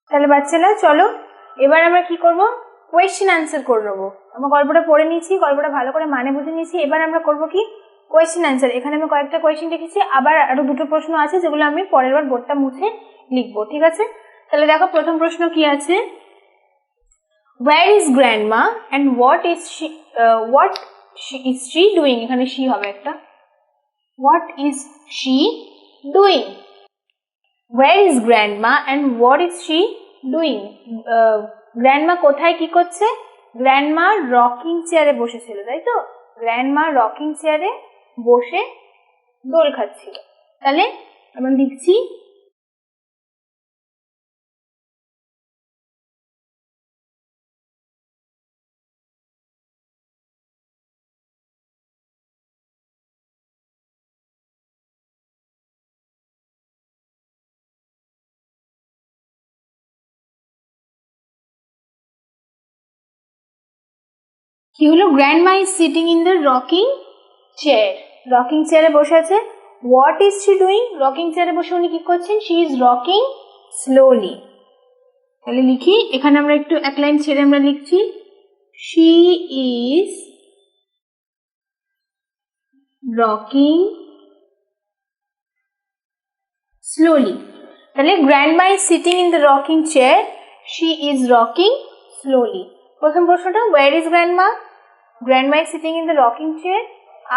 তাহলে বাচ্চারা চলো এবার আমরা কি করব, কোয়েশ্চেন আনসার করে নেবো। আমরা গল্পটা পড়ে নিয়েছি, গল্পটা ভালো করে মানে বুঝে নিয়েছি, এবার আমরা করব কি কোয়েশ্চেন আনসার। এখানে আমি কয়েকটা কোয়েশ্চেন লিখেছি, আবার আরো দুটো প্রশ্ন আছে যেগুলো আমি পরের বার বোর্ডটা মুছে লিখবো, ঠিক আছে? তাহলে দেখো প্রথম প্রশ্ন কি আছে, where is grandma and what is she doing? এখানে she হবে একটা, what is she doing? Where is grandma and what is she doing? Grandma কোথায় কি করছে? গ্র্যান্ডমা রকিং চেয়ারে বসেছিল, তাই তো? গ্র্যান্ডমা রকিং চেয়ারে বসে দোল খাচ্ছিল। তাহলে আমরা লিখছি কি হলো, grandma is sitting in the rocking chair, rocking চেয়ারে বসে আছে। What is she doing? রকিং চেয়ারে বসে উনি কি করছেন? She is rocking slowly. তাহলে লিখি, এখানে আমরা একটু এক লাইন ছেড়ে আমরা লিখছি শি ইজ রকিং স্লোলি। তাহলে grandma is sitting in the rocking chair, she is rocking slowly. প্রথম প্রশ্নটা, where is grandma? Grandma is sitting in the rocking chair,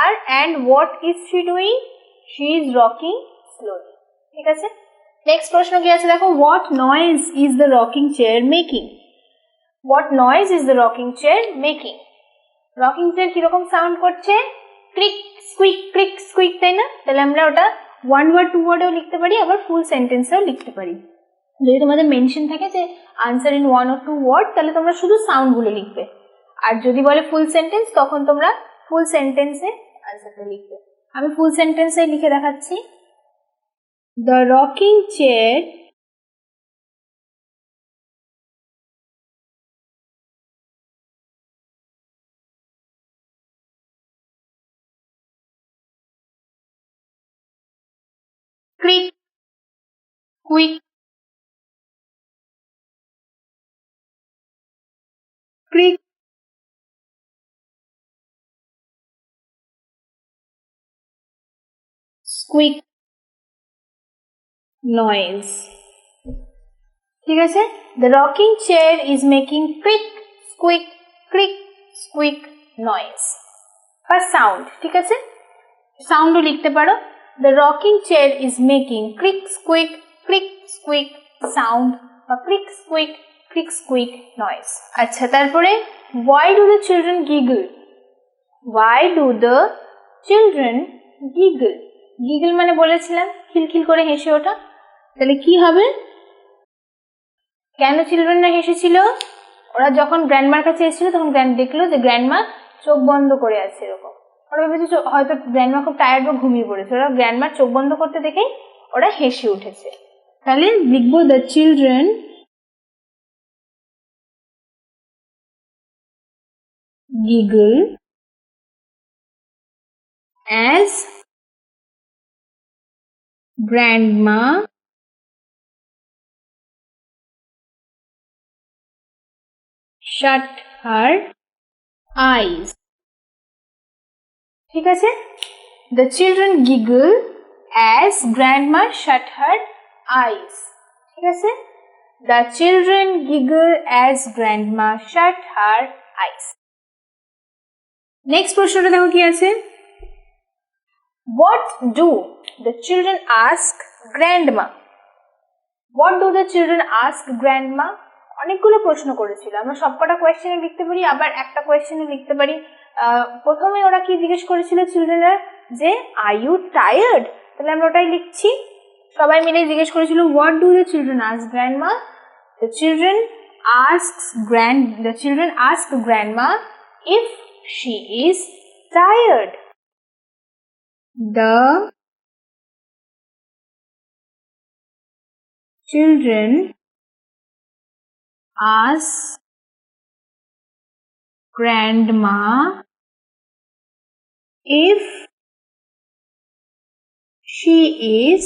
আর and what is she doing? She is rocking slowly, ঠিক আছে? Next প্রশ্ন কি আছে দেখো, what noise is the rocking chair making? What noise is the rocking chair making? Rocking chair কিরকম sound করছে? Click squeak, click স্কুইক, তাই না? তাহলে আমরা ওটা ওয়ান ওয়ার্ড টু ওয়ার্ডেও লিখতে পারি, আবার ফুল সেন্টেন্সেও লিখতে পারি। যদি তোমাদের মেনশন থাকে যে answer in one or two word, তাহলে তোমরা শুধু সাউন্ডগুলো লিখবে, আর যদি বলে ফুল সেন্টেন্স তখন তোমরা ফুল সেন্টেন্সে আনসারটা লিখবে। আমি ফুল সেন্টেন্সে লিখে দেখাচ্ছি, the rocking chair click quick click squeak noise, ঠিক আছে? The rocking chair is making click squeak click squeak noise বা সাউন্ড, ঠিক আছে? সাউন্ডও লিখতে পারো, the rocking chair is making click squeak sound বা ক্লিক স্কুইক নয়েজ। আচ্ছা, তারপরে why do the children giggle? Why do the children giggle? giggle মানে বলেছিলাম খিলখিল করে হেসে ওঠা। তাহলে কি হবে, কেন চিলড্রেনরা হেসেছিল? ওরা যখন গ্র্যান্ডমার কাছে এসেছিল তখন দেখলো যে গ্র্যান্ডমা চোখ বন্ধ করে আছে, এরকম ওরা ভেবেছে হয়তো গ্র্যান্ডমা খুব টায়ার্ড বা ঘুমিয়ে পড়েছে, ওরা গ্র্যান্ডমার চোখ বন্ধ করতে দেখেই ওরা হেসে উঠেছে। তাহলে লিখবো the children giggle as grandma shut her eyes, ঠিক আছে? The children giggle as grandma shut her eyes, ঠিক আছে? The children giggle as grandma shut her eyes. Next প্রশ্নটা দেখো কি আছে, what do the children ask grandma? What do the children ask grandma? অনেকগুলো প্রশ্ন করেছিল, আমরা সবকটা কোয়েশ্চেনে লিখতে পারি, আবার একটা কোয়েশ্চেনে লিখতে পারি। প্রথমে ওরা কি জিজ্ঞেস করেছিল চিলড্রেনরা, যে আর ইউ টায়ার্ড? তাহলে আমরা ওটাই লিখছি, সবাই মিলে জিজ্ঞেস করেছিল what do the children ask grandma? The children ask grandma if she is tired. The children ask grandma if she is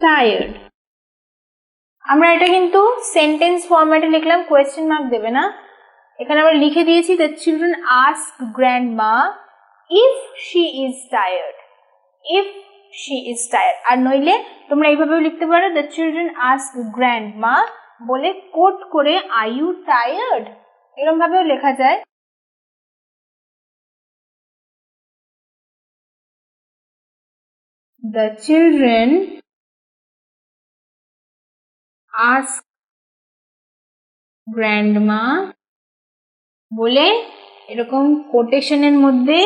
tired. আমরা এটা কিন্তু সেন্টেন্স ফরম্যাটে লিখলাম, কোয়েশ্চেন মার্ক দেবে না। এখানে আমরা লিখে দিয়েছি the children ask grandma if she is tired, if she is tired. আর নইলে তোমরা এইভাবেও লিখতে পারো দ্য চিলড্রেন আস্ক গ্র্যান্ডমা বলে কোট করে আর ইউ টায়ার্ড, এরকম ভাবেও লেখা যায়। The children ask grandma বলে এরকম কোটেশনের মধ্যে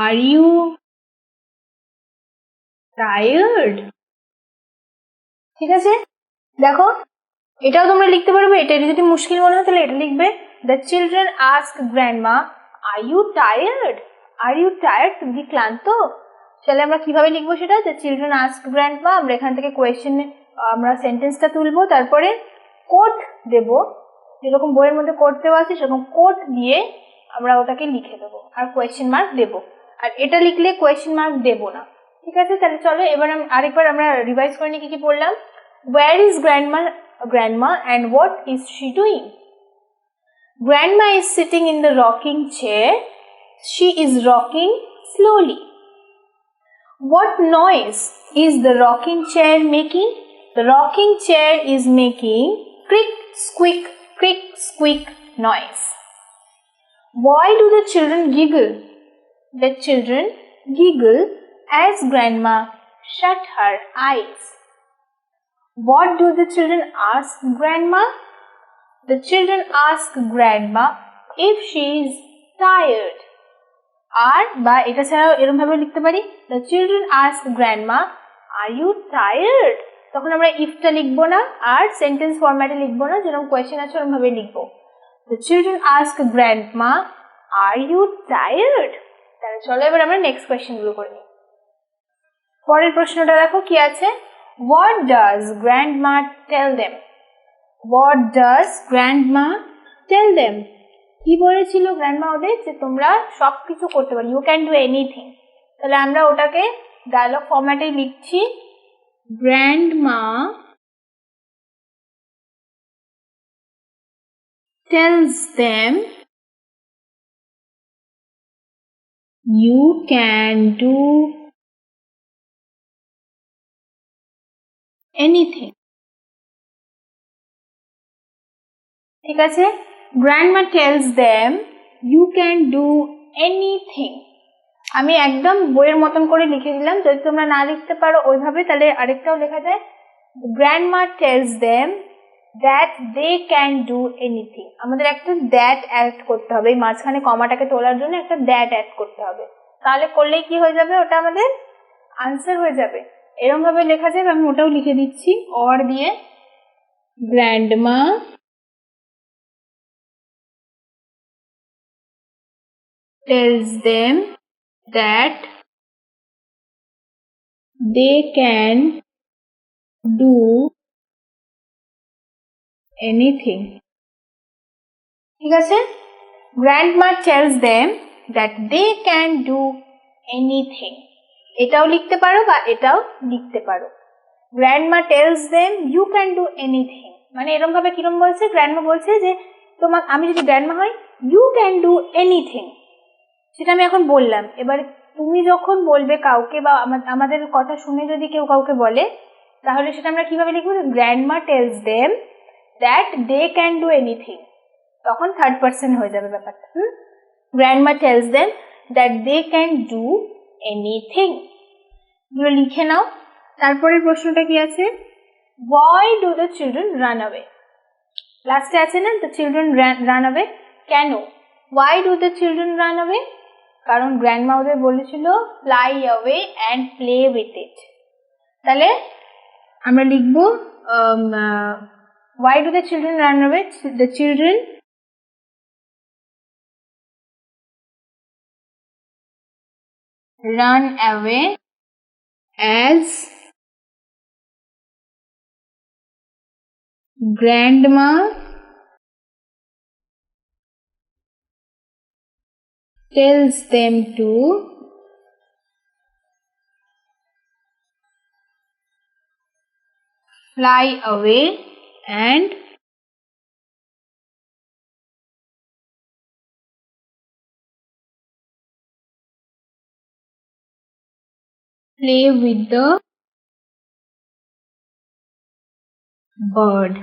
আর ইউ টায়ার্ড, ঠিক আছে? দেখো এটাও তোমরা লিখতে পারবে, এটা যদি মুশকিল মনে হয় তাহলে এটা লিখবে the children ask grandma are you tired, are you tired, তুমি কি ক্লান্ত? তাহলে আমরা কিভাবে লিখবো সেটা, দ্য চিলড্রেন আস্ক গ্র্যান্ডমা, আমরা এখান থেকে কোয়েশ্চেন আমরা সেন্টেন্সটা তুলবো, তারপরে কোট দেব, যেরকম বইয়ের মধ্যে কোট দেওয়া আছে সেরকম কোট দিয়ে আমরা ওটাকে লিখে দেবো আর কোয়েশ্চেন মার্ক দেবো। আর এটা লিখলে কোয়েশ্চেন মার্ক দেবো না, ঠিক আছে? তাহলে চলো এবার আরেকবার আমরা রিভাইজ করে নিই কি কি পড়লাম। Where is grandma and what is she doing? Grandma is sitting in the rocking chair. She is rocking slowly. What noise is the rocking chair making? The rocking chair is making crick squeak noise. Why do the children giggle? The children giggle as grandma shut her eyes. What do the children ask grandma? The children ask grandma if she is tired. আর বা এটা ছাড়াও এরকম ভাবে লিখতে পারি the children ask grandma are you tired? তখন আমরা ইফটা লিখবো না আর সেন্টেন্স ফরম্যাটে লিখবো না, যেরকম কোয়েশ্চেন আছে ওরকম ভাবে লিখবো the children ask grandma are you tired? তাহলে চলো এবার আমরা নেক্সট কোয়েশ্চেন গুলো করে নিই। পরের প্রশ্নটা দেখো কি আছে, what does grandma tell them? What does grandma tell them? কি বলেছিল গ্র্যান্ডমা ওদের, যে তোমরা সবকিছু করতে পারো, ইউ ক্যান ডু এনিথিং। তাহলে আমরা ওটাকে ডায়লগ ফরম্যাটে লিখছি, grandma tells them you can do anything, ঠিক আছে? Grandma tells them you can do anything. আমি একদম বইয়ের মতন করে লিখে দিলাম, যদি তোমরা না লিখতে পারো ওইভাবে তাহলে আরেকটাও লেখা যায়, grandma tells them that they can do anything. আমাদের একটা দ্যাট অ্যাড করতে হবে, এই মাঝখানে কমাটাকে তোলার জন্য একটা দ্যাট অ্যাড করতে হবে, তাহলে করলেই কি হয়ে যাবে, ওটা আমাদের আনসার হয়ে যাবে। এরকম ভাবে লেখা যাবে, আমি ওটাও লিখে দিচ্ছি অর দিয়ে, grandma tells them that they can do anything, ঠিক আছে? grandma tells them that they can do anything, এটাও লিখতে পারো বা এটাও লিখতে পারো। grandma tells them you can do anything, মানে এরকম ভাবে কিরকম বলছে, গ্র্যান্ডমা বলছে যে তোমার, আমি যদি গ্র্যান্ডমা হই you can do anything, সেটা আমি এখন বললাম। এবার তুমি যখন বলবে কাউকে বা আমাদের কথা শুনে যদি কেউ কাউকে বলে, তাহলে সেটা আমরা কিভাবে লিখবো, grandma tells them that they can do anything, তখন থার্ড পারসন হয়ে যাবে ব্যাপারটা। Grandma tells them that they can do anything, এগুলো লিখে নাও। তারপরের প্রশ্নটা কি আছে, why do the children run away? লাস্টে আছে না the children run away, কেন? why do the children run away? কারণ গ্র্যান্ডমা ওদের বলেছিল fly away and play with it, তাহলে আমরা লিখব why do the children run away? the children run away as grandma tells them to fly away and play with the bird.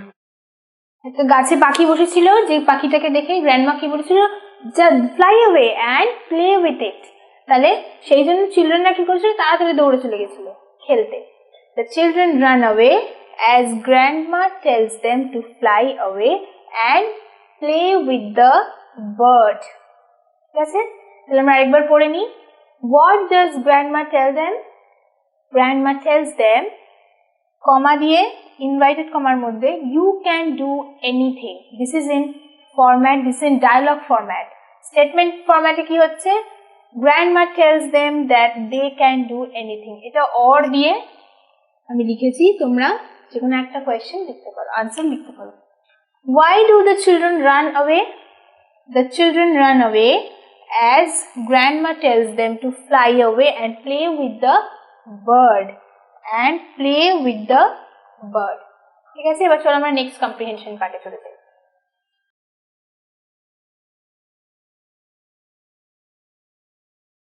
একটা গাছে পাখি বসেছিল, যে পাখিটাকে দেখে গ্র্যান্ডমা কি বলেছিল, fly away and play with it. তাহলে সেই জন্য চিলড্রেনরা কি করেছিল, তাড়াতাড়ি দৌড়ে চলে গেছিল খেলতে। The children run away as grandma tells them to fly away and play with the bird. ঠিক আছে, তাহলে আমরা আরেকবার পড়ে নিই। What does grandma tell them? Grandma tells them, কমা দিয়ে ইনভাইটেড কমার মধ্যে, you can do anything. This is in format, this is in dialogue format. Statement format কি হচ্ছে, grandma tells them that they can do anything. এটা or দিয়ে আমি লিখেছি, তোমরা যে কোনো একটা কোয়েশ্চেন লিখতে পারো, আনসার লিখতে পারো। Why do the children run away? The children run away as grandma tells them to fly away and play with the bird. ঠিক আছে, এবার চলো আমরা নেক্সট কম্প্রিহেনশন পার্টে চলে যাই।